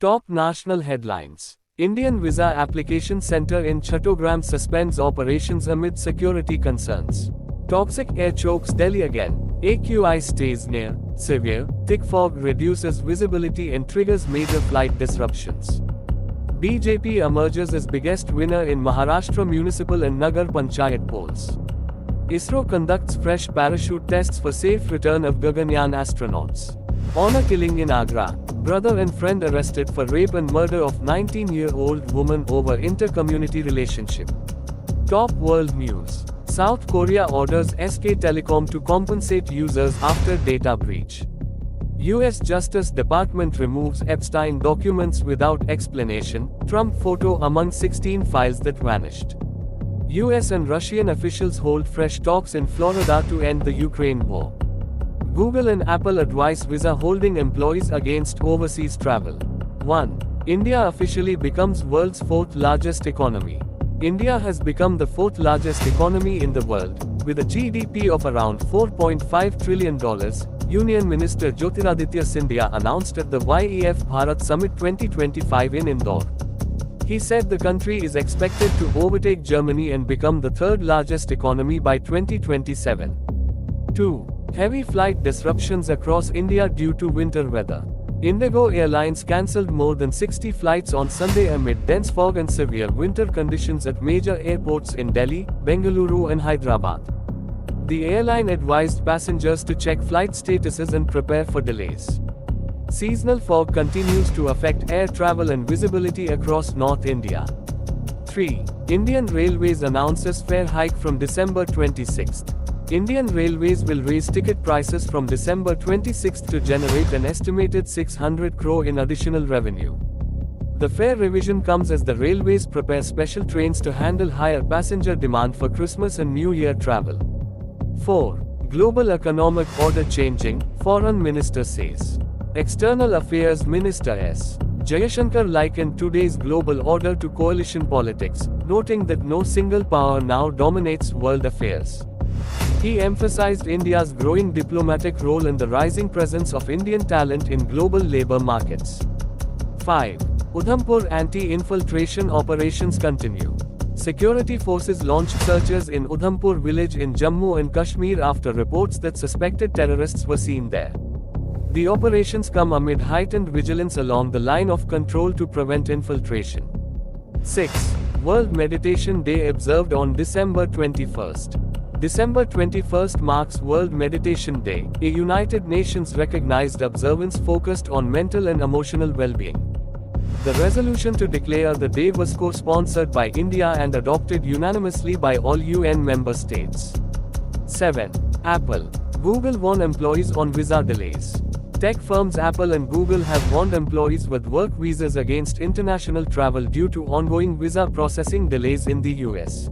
Top national headlines. Indian Visa Application Center in Chattogram suspends operations amid security concerns. Toxic air chokes Delhi again. AQI stays near severe. Thick fog reduces visibility and triggers major flight disruptions. BJP emerges as biggest winner in Maharashtra municipal and Nagar Panchayat polls. ISRO conducts fresh parachute tests for safe return of Gaganyaan astronauts. Honor killing in Agra. Brother and friend arrested for rape and murder of 19-year-old woman over inter-community relationship. Top world news. South Korea orders SK Telecom to compensate users after data breach. US Justice Department removes Epstein documents without explanation. Trump photo among 16 files that vanished. US and Russian officials hold fresh talks in Florida to end the Ukraine war. Google and Apple advise visa holding employees against overseas travel. 1. India officially becomes world's fourth largest economy. India has become the fourth largest economy in the world, with a GDP of around $4.5 trillion, Union Minister Jyotiraditya Scindia announced at the YEF Bharat Summit 2025 in Indore. He said the country is expected to overtake Germany and become the third largest economy by 2027. 2. Heavy flight disruptions across India due to winter weather. Indigo Airlines cancelled more than 60 flights on Sunday amid dense fog and severe winter conditions at major airports in Delhi, Bengaluru and Hyderabad. The airline advised passengers to check flight statuses and prepare for delays. Seasonal fog continues to affect air travel and visibility across North India. 3. Indian Railways announces fare hike from December 26. Indian Railways will raise ticket prices from December 26 to generate an estimated 600 crore in additional revenue. The fare revision comes as the railways prepare special trains to handle higher passenger demand for Christmas and New Year travel. 4. Global economic order changing, Foreign Minister says. External Affairs Minister S. Jaishankar likened today's global order to coalition politics, noting that no single power now dominates world affairs. He emphasized India's growing diplomatic role and the rising presence of Indian talent in global labor markets. 5. Udhampur anti-infiltration operations continue. Security forces launched searches in Udhampur village in Jammu and Kashmir after reports that suspected terrorists were seen there. The operations come amid heightened vigilance along the line of control to prevent infiltration. 6. World Meditation Day observed on December 21. December 21 marks World Meditation Day, a United Nations recognized observance focused on mental and emotional well-being. The resolution to declare the day was co-sponsored by India and adopted unanimously by all UN member states. 7. Apple. Google warn employees on visa delays. Tech firms Apple and Google have warned employees with work visas against international travel due to ongoing visa processing delays in the US.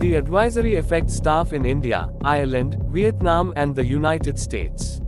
The advisory affects staff in India, Ireland, Vietnam and the United States.